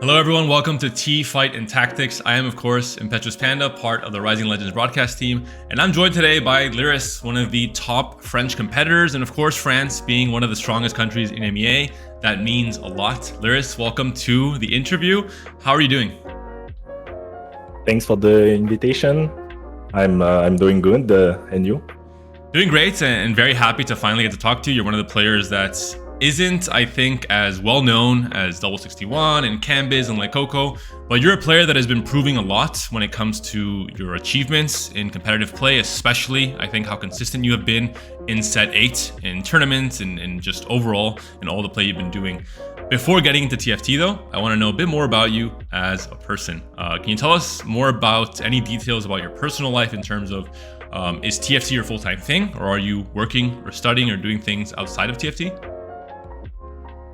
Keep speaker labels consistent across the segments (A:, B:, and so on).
A: Hello everyone, welcome to Teamfight and Tactics. I am of course ImpetuousPanda, part of the Rising Legends broadcast team, and I'm joined today by Lyyyress, one of the top French competitors, and of course France being one of the strongest countries in EMEA. That means a lot. Lyyyress, welcome to the interview. How are you doing?
B: Thanks for the invitation. I'm doing good, and you?
A: Doing great, and very happy to finally get to talk to you. You're one of the players that isn't, I think, as well known as Double 61 and Cambiz and Lykoko, but you're a player that has been proving a lot when it comes to your achievements in competitive play, especially I think how consistent you have been in set 8 in tournaments and just overall in all the play you've been doing. Before getting into TFT though, I want to know a bit more about you as a person. Can you tell us more about any details about your personal life in terms of is TFT your full-time thing, or are you working or studying or doing things outside of TFT?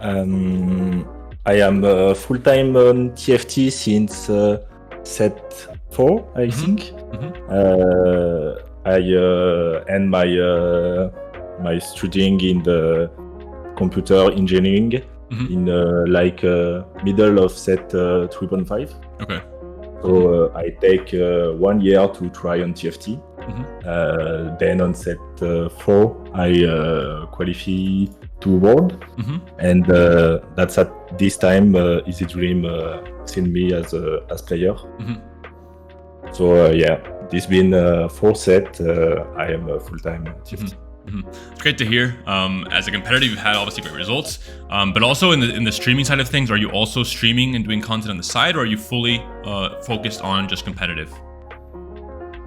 B: I am full-time on TFT since set 4, I think. I end my studying in the computer engineering in middle of set 3.5.
A: Okay.
B: So I take 1 year to try on TFT. Then on set 4, I qualify to World, and that's at this time Easy Dream seen me as player. So yeah, this been 4 set. I am full-time TFT.
A: It's great to hear. As a competitor, you've had obviously great results, but also in the streaming side of things, are you also streaming and doing content on the side, or are you fully focused on just competitive?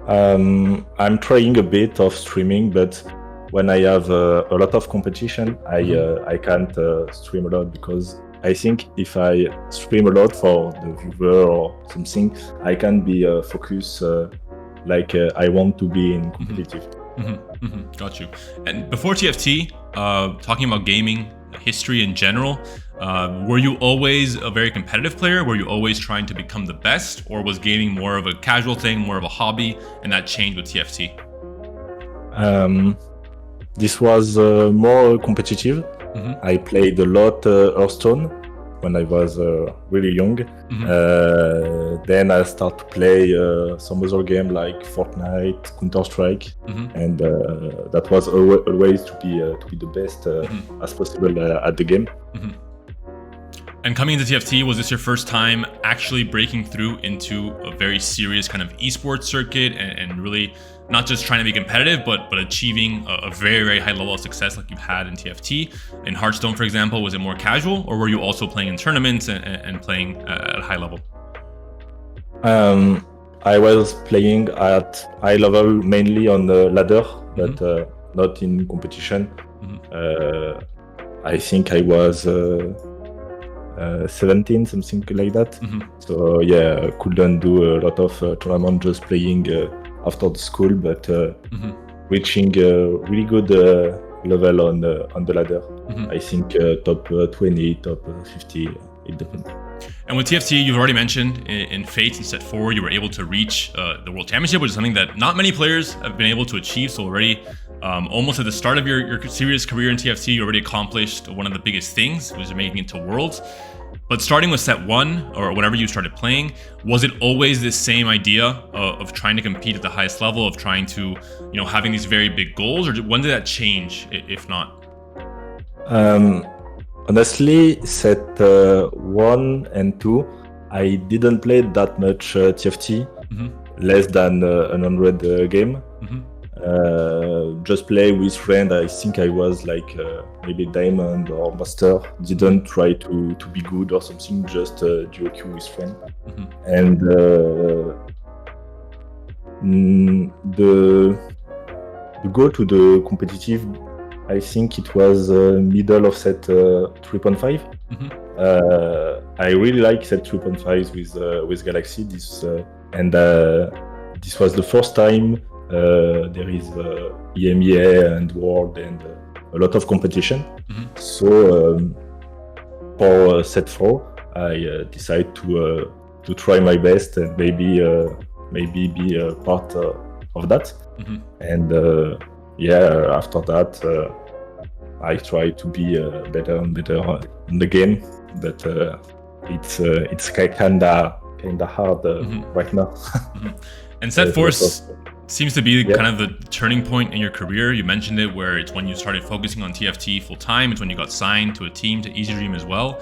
B: I'm trying a bit of streaming, but when I have a lot of competition, I can't stream a lot, because I think if I stream a lot for the viewer or something, I can be focused like I want to be in competitive.
A: Got you. And before TFT, talking about gaming history in general, were you always a very competitive player? Were you always trying to become the best, or was gaming more of a casual thing, more of a hobby, and that changed with TFT?
B: This was more competitive. I played a lot Hearthstone when I was really young. Then I started to play some other game like Fortnite, Counter-Strike, and that was always to be the best as possible at the game.
A: And coming into TFT, was this your first time actually breaking through into a very serious kind of esports circuit and really not just trying to be competitive, but achieving a very, very high level of success like you've had in TFT? In Hearthstone, for example, was it more casual, or were you also playing in tournaments and playing at a high level?
B: I was playing at high level mainly on the ladder, but not in competition. I think I was 17, something like that. So yeah, couldn't do a lot of tournament, just playing after the school, but reaching a really good level on the ladder. I think top 20, top 50, it depends.
A: And with TFT, you've already mentioned in Fate in set 4, you were able to reach the World Championship, which is something that not many players have been able to achieve. So already, almost at the start of your serious career in TFT, you already accomplished one of the biggest things, which is making it to Worlds. But starting with set 1, or whenever you started playing, was it always this same idea of trying to compete at the highest level, of trying to, having these very big goals, or when did that change, if not?
B: Honestly, set 1 and 2, I didn't play that much TFT, less than 100 game. Just play with friend. I think I was like maybe diamond or master. Didn't try to be good or something, just duo queue with friend. And the go to the competitive, I think it was middle of set 3.5. I really like set 3.5 with Galaxy. This was the first time there is EMEA and World and a lot of competition. So for set 4, I decided to try my best and maybe be a part of that. And after that, I try to be better and better in the game. But it's kinda hard right now.
A: And set 4 seems to be kind of the turning point in your career. You mentioned it, where it's when you started focusing on TFT full time. It's when you got signed to a team, to Easy Dream as well,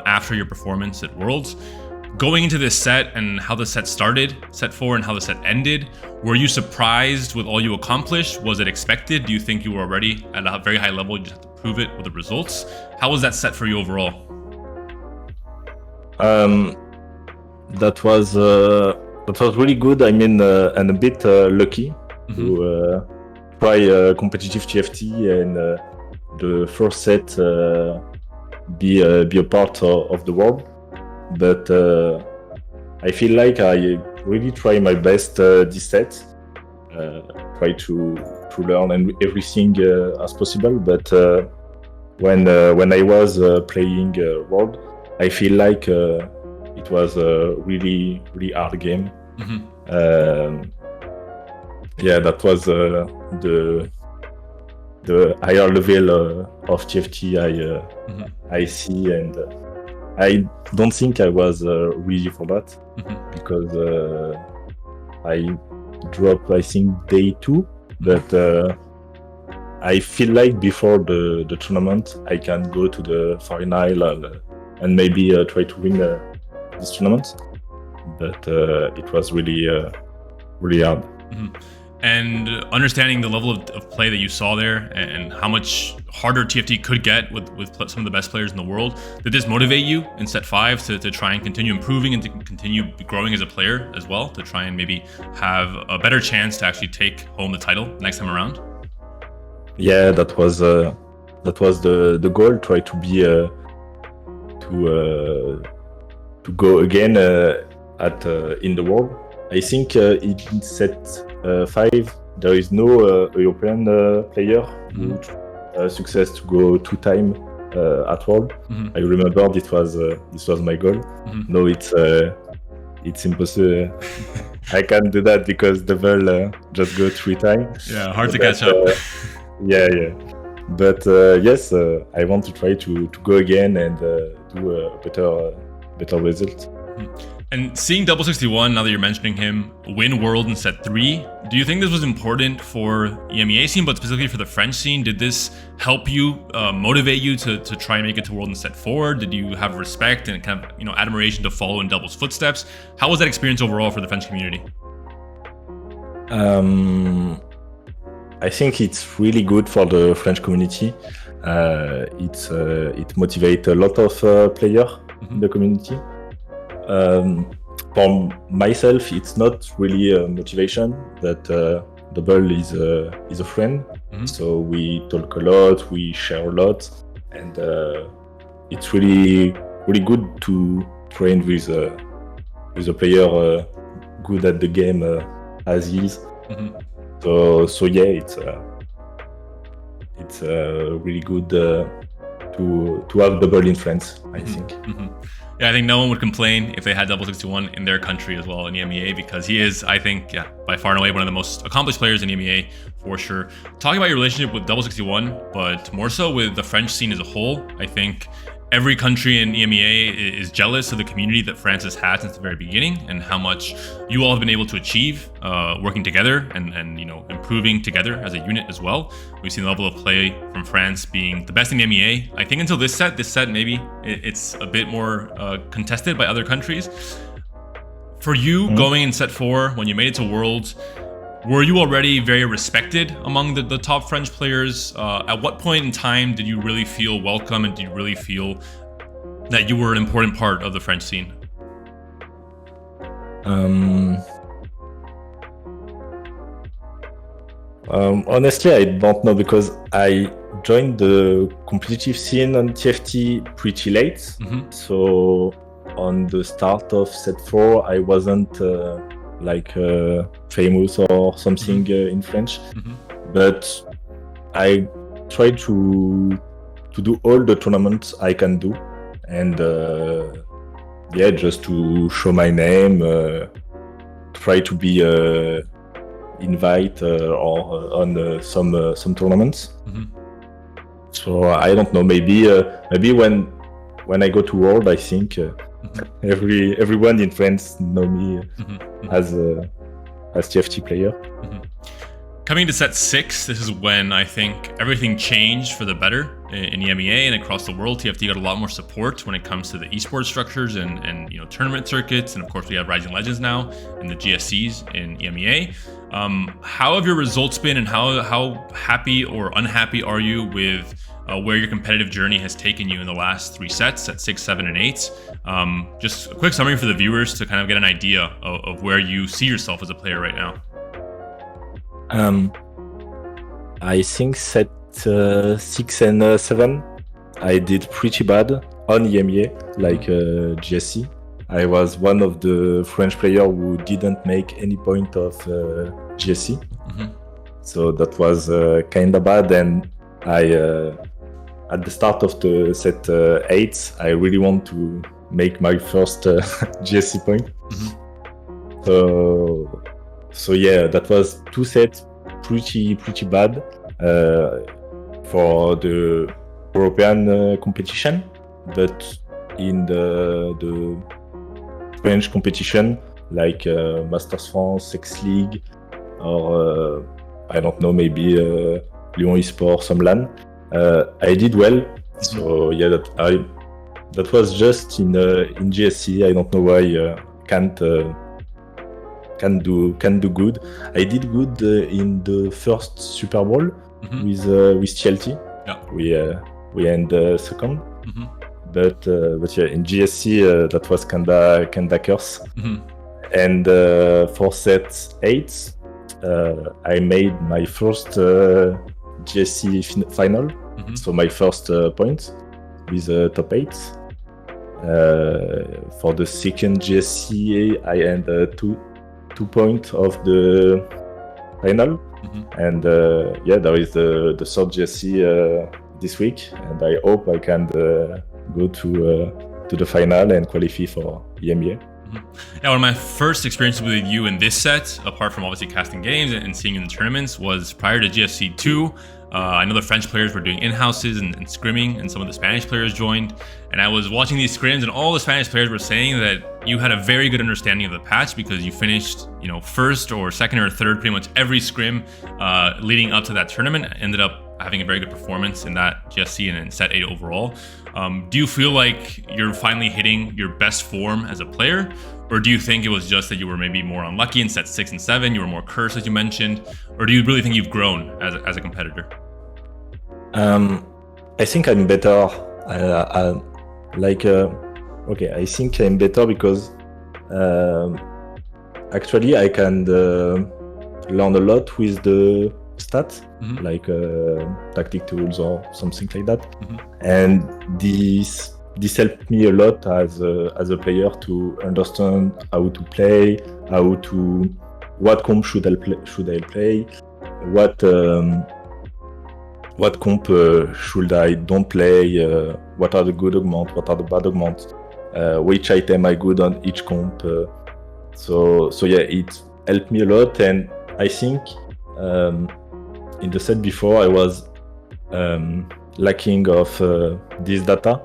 A: after your performance at Worlds. Going into this set and how the set started, set 4, and how the set ended, were you surprised with all you accomplished? Was it expected? Do you think you were already at a very high level? You just have to prove it with the results. How was that set for you overall?
B: That was really good. I mean, and a bit lucky to try competitive TFT and the first set be a part of the world. But I feel like I really try my best this set. Try to learn and everything as possible. But when I was playing World, I feel like it was a really hard game. That was the higher level of TFT I see, and I don't think I was ready for that because I dropped, I think, day 2, but I feel like before the tournament I can go to the final and maybe try to win this tournament, but it was really hard.
A: And understanding the level of play that you saw there and how much harder TFT could get with some of the best players in the world, did this motivate you in set 5 to try and continue improving and to continue growing as a player as well, to try and maybe have a better chance to actually take home the title next time around?
B: Yeah, that was the goal. Try to be to go again in the world. I think in set 5 there is no European player who success to go 2 times at World. I remember this was my goal. No, it's impossible. I can't do that because double just go 3 times.
A: Yeah, hard to catch up.
B: Yeah. But yes, I want to try to go again and do a better result.
A: And seeing Double 61, now that you're mentioning him, win World in set 3, do you think this was important for the EMEA scene, but specifically for the French scene? Did this help you, motivate you to try and make it to World in set 4? Did you have respect and kind of admiration to follow in Double's footsteps? How was that experience overall for the French community?
B: I think it's really good for the French community. It motivates a lot of players in the community. For myself, it's not really a motivation, but Double is a friend. So we talk a lot, we share a lot, and it's really good to train with a player good at the game as he is. So yeah, it's really good to have Double in France, I think.
A: Yeah, I think no one would complain if they had Double 61 in their country as well in EMEA, because he is, I think, by far and away one of the most accomplished players in EMEA for sure. Talking about your relationship with Double 61, but more so with the French scene as a whole, I think every country in EMEA is jealous of the community that France has had since the very beginning and how much you all have been able to achieve working together and improving together as a unit as well. We've seen the level of play from France being the best in the EMEA. I think until this set maybe it's a bit more contested by other countries. For you, going in set 4, when you made it to Worlds, were you already very respected among the top French players? At what point in time did you really feel welcome, and did you really feel that you were an important part of the French scene?
B: Honestly, I don't know, because I joined the competitive scene on TFT pretty late. So on the start of set 4, I wasn't famous or something in French, but I tried to do all the tournaments I can do, and just to show my name, try to be invited or on some tournaments. So I don't know, maybe when I go to World, I think Everyone in France know me as TFT player.
A: Coming to set 6, this is when I think everything changed for the better in EMEA and across the world. TFT got a lot more support when it comes to the esports structures and tournament circuits, and of course we have Rising Legends now and the GSCs in EMEA. How have your results been, and how happy or unhappy are you with where your competitive journey has taken you in the last 3 sets at 6, 7, and 8? Just a quick summary for the viewers to kind of get an idea of where you see yourself as a player right now.
B: I think set 6 and 7 I did pretty bad on EMEA, like GSC. I was one of the French players who didn't make any point of GSC. So that was kind of bad, and I at the start of the set 8 I really want to make my first GSC point. So yeah, that was 2 sets pretty bad for the European competition, but in the French competition, like Masters France, X League, or I don't know, maybe Lyon Esports, some LAN, I did well. So yeah, that was just in GSC. I don't know why can do good. I did good in the first Super Bowl with TLT. Yeah. We end second. But yeah, in GSC that was kinda curse. And for set 8, I made my first GSC final. So my first point with top 8. For the second GSC, I ended 2 points of the final, and yeah, there is the third GSC this week, and I hope I can go to the final and qualify for EMEA.
A: Now, one of my first experiences with you in this set, apart from obviously casting games and seeing you in the tournaments, was prior to GSC 2. I know the French players were doing in-houses and scrimming, and some of the Spanish players joined. And I was watching these scrims, and all the Spanish players were saying that you had a very good understanding of the patch because you finished, first or second or third pretty much every scrim leading up to that tournament. Ended up having a very good performance in that GSC and in set 8 overall. Do you feel like you're finally hitting your best form as a player? Or do you think it was just that you were maybe more unlucky in set 6 and 7, you were more cursed as you mentioned? Or do you really think you've grown as a competitor?
B: I think I'm better. I think I'm better because actually I can learn a lot with the stats, like tactic tools or something like that. And this helped me a lot as a player to understand how to play, what comp should I play, what comp should I don't play, what are the good augments, what are the bad augments, which item I good on each comp. So yeah, it helped me a lot, and I think in the set before I was lacking of this data.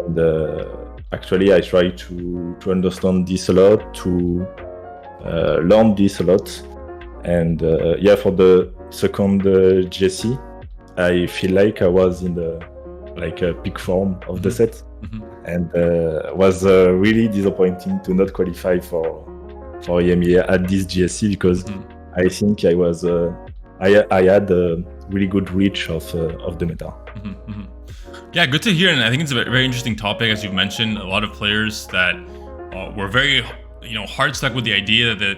B: And actually I try to understand this a lot, to learn this a lot, and yeah, for the second GSC I feel like I was in the peak form of the set, and was really disappointing to not qualify for EMEA at this GSC because I think I was I had a really good reach of the meta.
A: Yeah, good to hear, and I think it's a very interesting topic. As you've mentioned, a lot of players that were very hard stuck with the idea that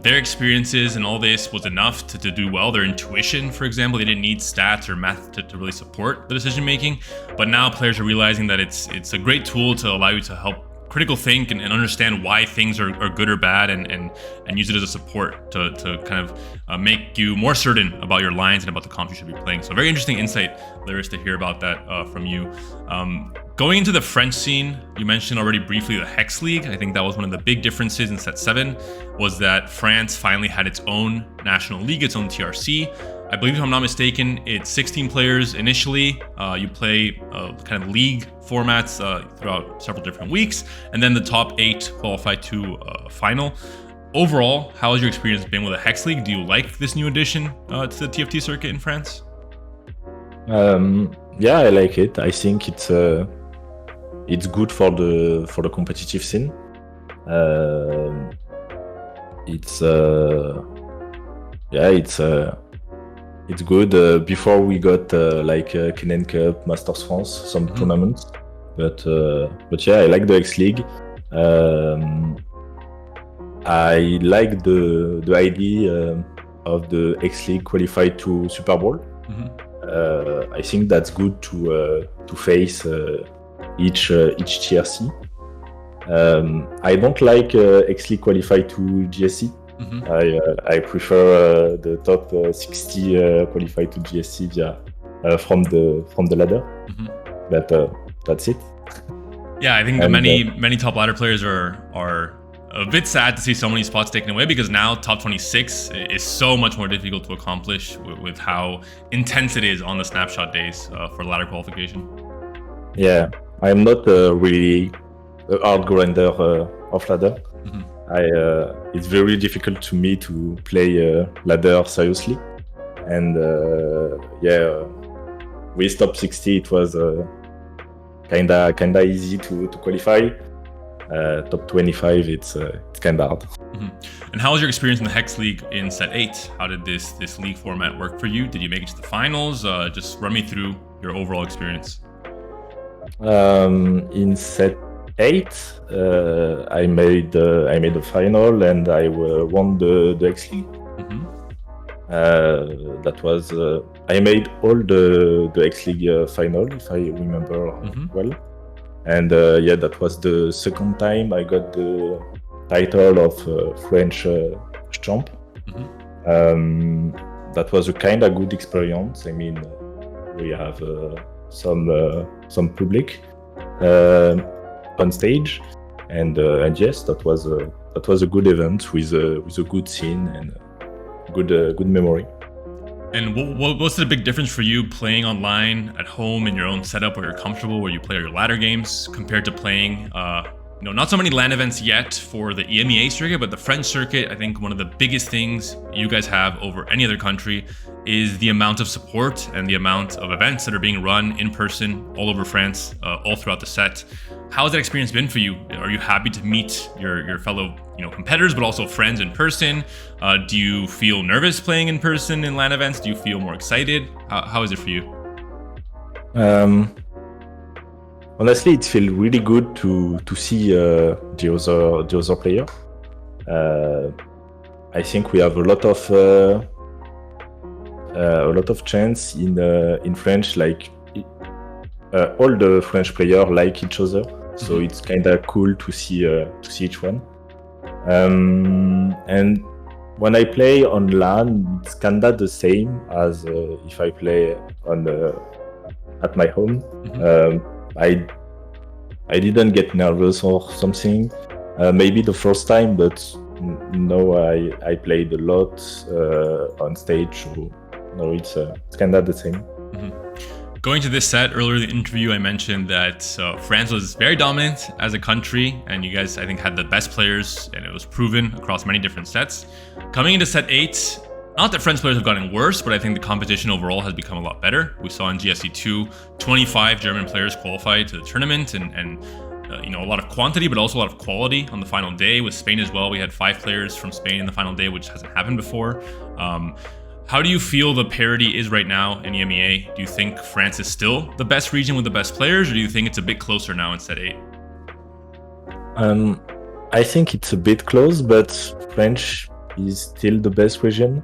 A: their experiences and all this was enough to do well. Their intuition, for example, they didn't need stats or math to really support the decision making. But now players are realizing that it's a great tool to allow you to help critical think and understand why things are good or bad, and use it as a support to kind of make you more certain about your lines and about the comp you should be playing. So very interesting insight, Lyyyress, to hear about that from you. Going into the French scene, you mentioned already briefly the Hex League. I think that was one of the big differences in set 7, was that France finally had its own national league, its own TRC. I believe, if I'm not mistaken, it's 16 players initially. You play kind of league formats throughout several different weeks, and then the top 8 qualify to final. Overall, how has your experience been with the Hex League? Do you like this new addition to the TFT circuit in France?
B: Yeah, I like it. I think it's good for the competitive scene. It's good. Before we got like Kennen Cup, Masters France, some tournaments, but yeah, I like the X League. I like the idea of the X League qualified to Super Bowl. I think that's good to face each TRC. I don't like X League qualified to GSC. I prefer the top 60 qualified to GSC from the ladder. But that's it.
A: Yeah, I think the many top ladder players are a bit sad to see so many spots taken away, because now top 26 is so much more difficult to accomplish with how intense it is on the snapshot days for ladder qualification.
B: Yeah, I'm not really a hard grinder of ladder. It's very difficult to me to play ladder seriously, and with top 60 it was kinda easy to qualify. Top 25 it's kinda hard.
A: And how was your experience in the Hex League in set 8? How did this league format work for you? Did you make it to the finals? Just run me through your overall experience.
B: In set 8, I made the final and I won the X League. That was I made all the X League final, if I remember well. And that was the second time I got the title of French champ. That was a kind of good experience. I mean, we have some public on stage, and yes, that was a good event with a good scene and good memory.
A: And what's the big difference for you playing online at home in your own setup where you're comfortable, where you play your ladder games, compared to playing, not so many LAN events yet for the EMEA circuit, but the French circuit? I think one of the biggest things you guys have over any other country is the amount of support and the amount of events that are being run in person all over France, all throughout the set. How has that experience been for you? Are you happy to meet your fellow competitors, but also friends in person? Do you feel nervous playing in person in LAN events? Do you feel more excited? How is it for you?
B: Honestly, it feels really good to see the other player. I think we have a lot of chance in French. Like all the French players like each other, so it's kind of cool to see each one. And when I play on LAN, it's kinda the same as if I play at my home. I didn't get nervous or something. Maybe the first time, but no, I played a lot on stage. So no, it's kinda the same.
A: Going to this set, earlier in the interview, I mentioned that France was very dominant as a country, and you guys, I think, had the best players, and it was proven across many different sets. Coming into set 8, not that French players have gotten worse, but I think the competition overall has become a lot better. We saw in GSC2, 25 German players qualified to the tournament, and a lot of quantity, but also a lot of quality on the final day. With Spain as well, we had 5 players from Spain in the final day, which hasn't happened before. How do you feel the parity is right now in EMEA? Do you think France is still the best region with the best players, or do you think it's a bit closer now in set 8?
B: I think it's a bit close, but French is still the best region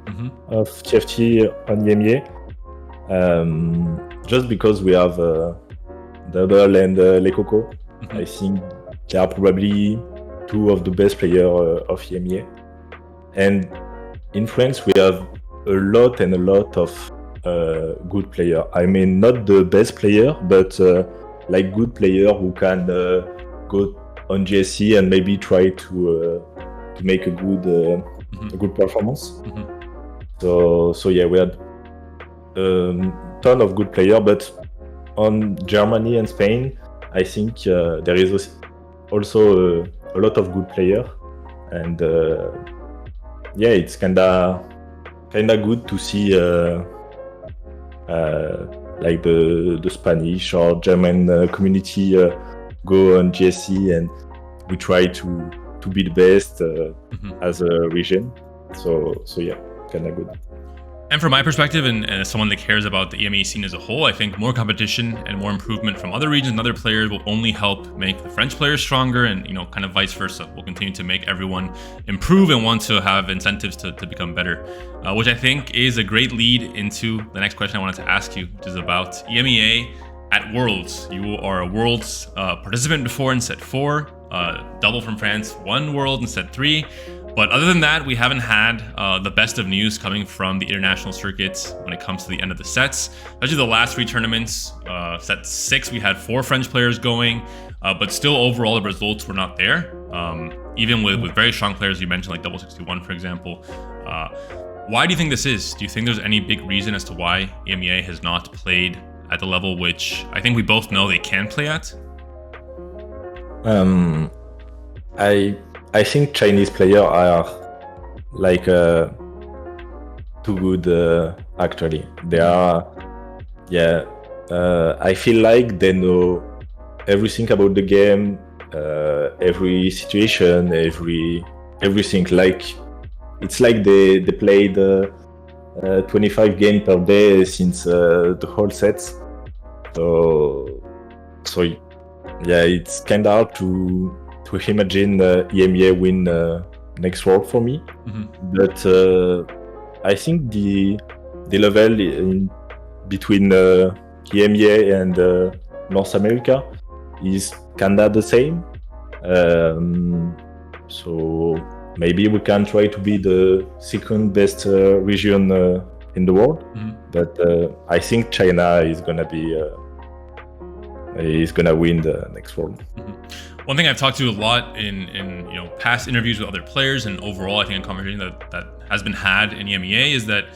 B: of TFT on EMEA. Just because we have Double and Le Coco. I think they are probably 2 of the best players of EMEA. And in France, we have a lot of good players. I mean, not the best player, but like good player who can go on GSC and maybe try to make a good performance. So yeah, we had ton of good players, but on Germany and Spain, I think there is also a lot of good players, and yeah, it's kinda good to see like the Spanish or German community go on GSC, and we try to be the best as a region. So yeah, kinda good.
A: And from my perspective, and as someone that cares about the EMEA scene as a whole, I think more competition and more improvement from other regions and other players will only help make the French players stronger, and kind of vice versa. We'll continue to make everyone improve and want to have incentives to become better, which I think is a great lead into the next question I wanted to ask you, which is about EMEA at Worlds. You are a Worlds participant before in set 4, double from France, won World in set 3. But other than that, we haven't had the best of news coming from the international circuits when it comes to the end of the sets. Especially the last 3 tournaments. Set 6, we had 4 French players going, but still overall the results were not there. Even with very strong players you mentioned, like Double 61, for example. Why do you think this is? Do you think there's any big reason as to why EMEA has not played at the level which I think we both know they can play at?
B: I think Chinese players are like too good. Actually, they are. Yeah, I feel like they know everything about the game, every situation, everything. Like it's like they played 25 games per day since the whole sets. So yeah, it's kind of hard to imagine EMEA win next World for me. But I think the level in between EMEA and North America is kinda the same. So maybe we can try to be the second best region in the world. But I think China is gonna win the next World.
A: One thing I've talked to a lot in past interviews with other players, and overall I think a conversation that has been had in EMEA, is that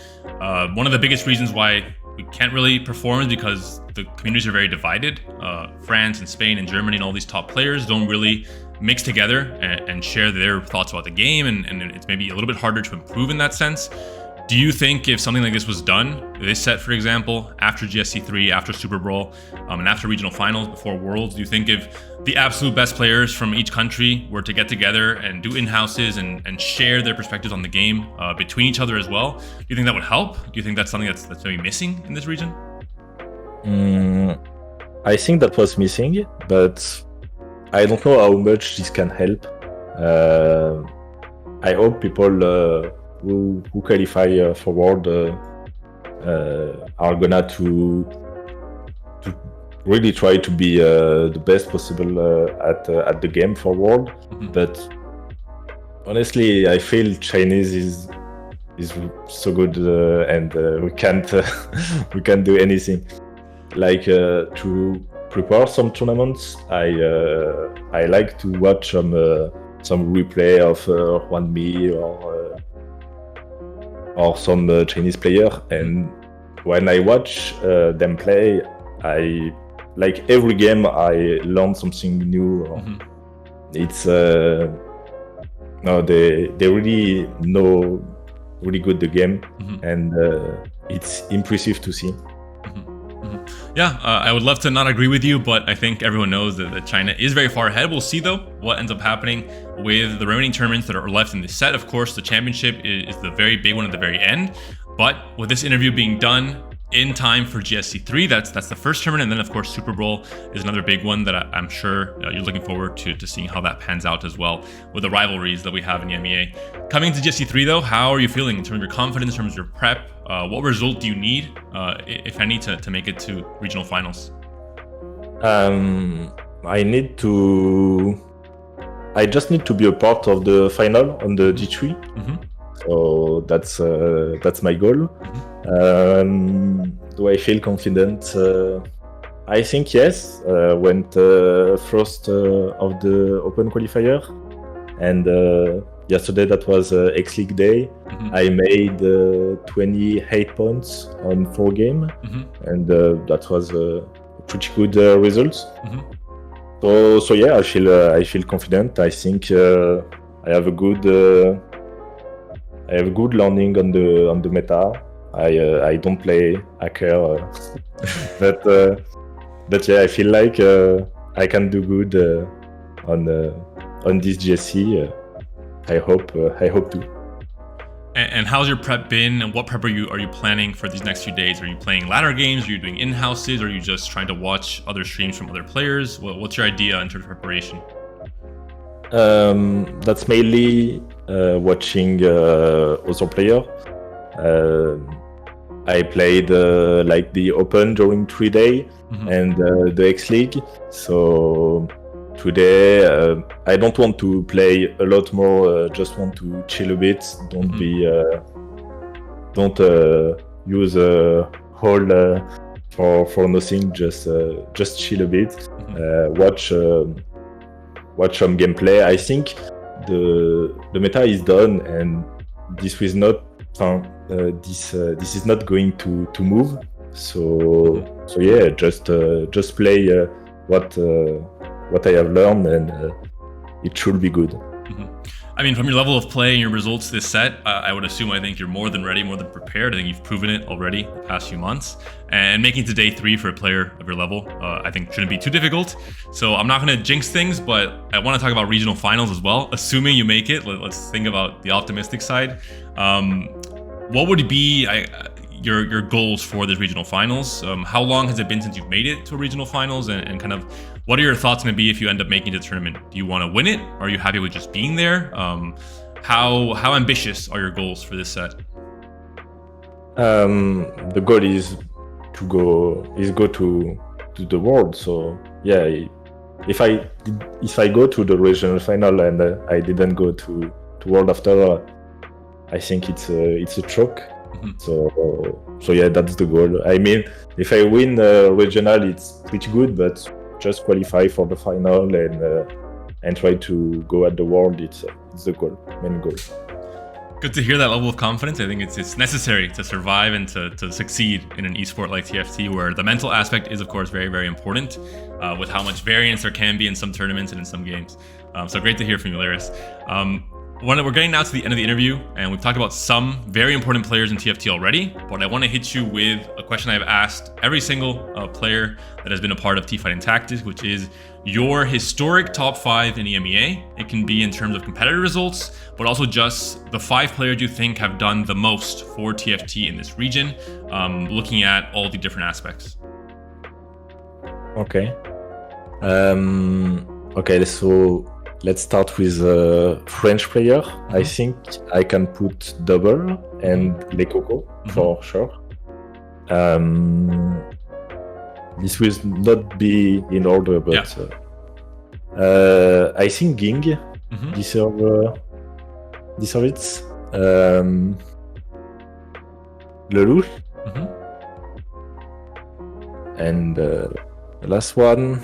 A: one of the biggest reasons why we can't really perform is because the communities are very divided. France and Spain and Germany and all these top players don't really mix together and share their thoughts about the game, and it's maybe a little bit harder to improve in that sense. Do you think if something like this was done, this set, for example, after GSC3, after Super Bowl, and after regional finals, before Worlds, do you think if the absolute best players from each country were to get together and do in-houses and share their perspectives on the game between each other as well, do you think that would help? Do you think that's something that's maybe missing in this region?
B: I think that was missing, but I don't know how much this can help. I hope people who qualify for World are gonna to really try to be the best possible at the game for World. But honestly, I feel Chinese is so good, and we can't do anything. Like to prepare some tournaments, I like to watch some replay of Juan Mi or some Chinese player, and when I watch them play, I like every game I learn something new. It's no, they really know really good the game, and it's impressive to see.
A: Yeah, I would love to not agree with you, but I think everyone knows that China is very far ahead. We'll see, though, what ends up happening with the remaining tournaments that are left in this set. Of course, the championship is the very big one at the very end. But with this interview being done in time for GSC3, that's the first tournament. And then, of course, Super Bowl is another big one that I'm sure you're looking forward to seeing how that pans out as well with the rivalries that we have in EMEA. Coming to GSC3, though, how are you feeling in terms of your confidence, in terms of your prep? What result do you need, if any, to make it to regional finals?
B: I just need to be a part of the final on the G3. So that's my goal. Do I feel confident? I think yes. Went first of the open qualifier, and yesterday that was X League day. I made 28 points on 4 games, and that was a pretty good result. So yeah, I feel confident. I think I have a good learning on the meta. I don't play hacker, but yeah, I feel like I can do good on this GSC. I hope to.
A: And how's your prep been? And what prep are you planning for these next few days? Are you playing ladder games? Are you doing in-houses? Or are you just trying to watch other streams from other players? What's your idea in terms of preparation?
B: That's mainly watching other player. I played like the Open during 3 days and the X League. So today I don't want to play a lot more. Just want to chill a bit. Don't use a whole for nothing. Just chill a bit. Watch some gameplay. I think the meta is done, and this is not. This is not going to move. So yeah, just play what I have learned, and it should be good.
A: I mean, from your level of play and your results this set, I would assume, I think you're more than ready, more than prepared. I think you've proven it already the past few months. And making it to day 3 for a player of your level, I think shouldn't be too difficult. So I'm not going to jinx things, but I want to talk about regional finals as well. Assuming you make it, let's think about the optimistic side. What would be your goals for this regional finals? How long has it been since you've made it to a regional finals, and kind of what are your thoughts going to be if you end up making it to the tournament? Do you want to win it? Are you happy with just being there? How ambitious are your goals for this set?
B: The goal is to go to the world. So yeah, if I go to the regional final and I didn't go to world after, I think it's a choke. So yeah, that's the goal. I mean, if I win regional, it's pretty good, but just qualify for the final and try to go at the world. It's the goal, main goal.
A: Good to hear that level of confidence. I think it's necessary to survive and to succeed in an esport like TFT, where the mental aspect is, of course, very, very important, with how much variance there can be in some tournaments and in some games. So great to hear from you, Lyyyress. We're getting now to the end of the interview, and we've talked about some very important players in TFT already, but I want to hit you with a question I've asked every single player that has been a part of Teamfight and Tactics, which is your historic top 5 in EMEA. It can be in terms of competitive results, but also just the 5 players you think have done the most for TFT in this region, looking at all the different aspects.
B: Okay. Okay, so let's start with a French player. I think I can put Double and Lyyyress for sure. This will not be in order, but I think Ging deserve it. Lelouch. And the last one,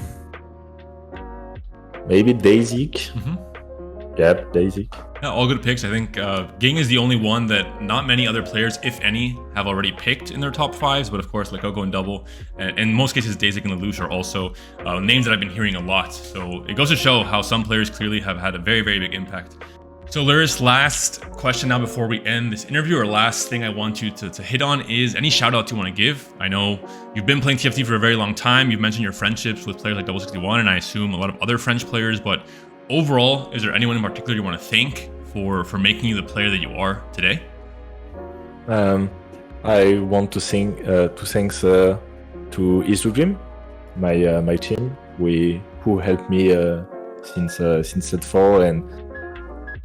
B: maybe Daisy. Yeah, Daisy.
A: Yeah, all good picks. I think Ging is the only one that not many other players, if any, have already picked in their top 5s. But of course, Lyyyress and Double, and in most cases, Daisy and Lelouch are also names that I've been hearing a lot. So it goes to show how some players clearly have had a very, very big impact. So Lyyyress, last question now before we end this interview, or last thing I want you to hit on is any shout outs you want to give. I know you've been playing TFT for a very long time. You've mentioned your friendships with players like 61, and I assume a lot of other French players, but overall, is there anyone in particular you want to thank for making you the player that you are today?
B: I want to thank to EasyDream, my team, who helped me since set 4, and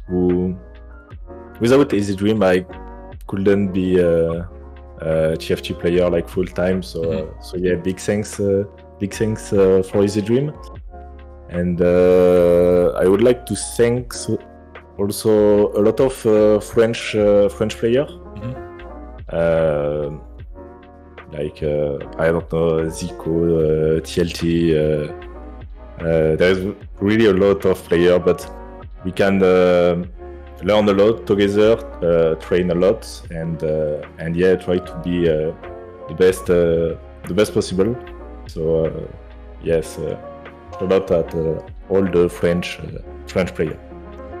B: who, without EasyDream, I couldn't be a TFT player like full time. So yeah, big thanks for EasyDream. And I would like to thank also a lot of French players, like I don't know, Zico, TLT. There's really a lot of players, but we can learn a lot together, train a lot, and yeah, try to be the best possible. So yes, shout out at all the French players.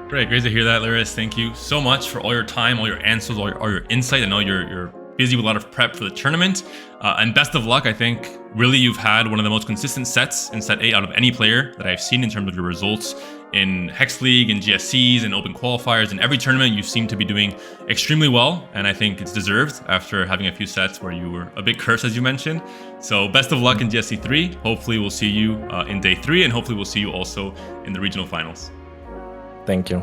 A: Great to hear that, Lyyyress. Thank you so much for all your time, all your answers, all your insight. I know you're busy with a lot of prep for the tournament, and best of luck. I think really you've had one of the most consistent sets in set 8 out of any player that I've seen in terms of your results in Hex League and GSCs and Open Qualifiers. In every tournament, you seem to be doing extremely well, and I think it's deserved after having a few sets where you were a bit cursed, as you mentioned. So best of luck in GSC 3. Hopefully we'll see you in day 3, and hopefully we'll see you also in the regional finals.
B: Thank you.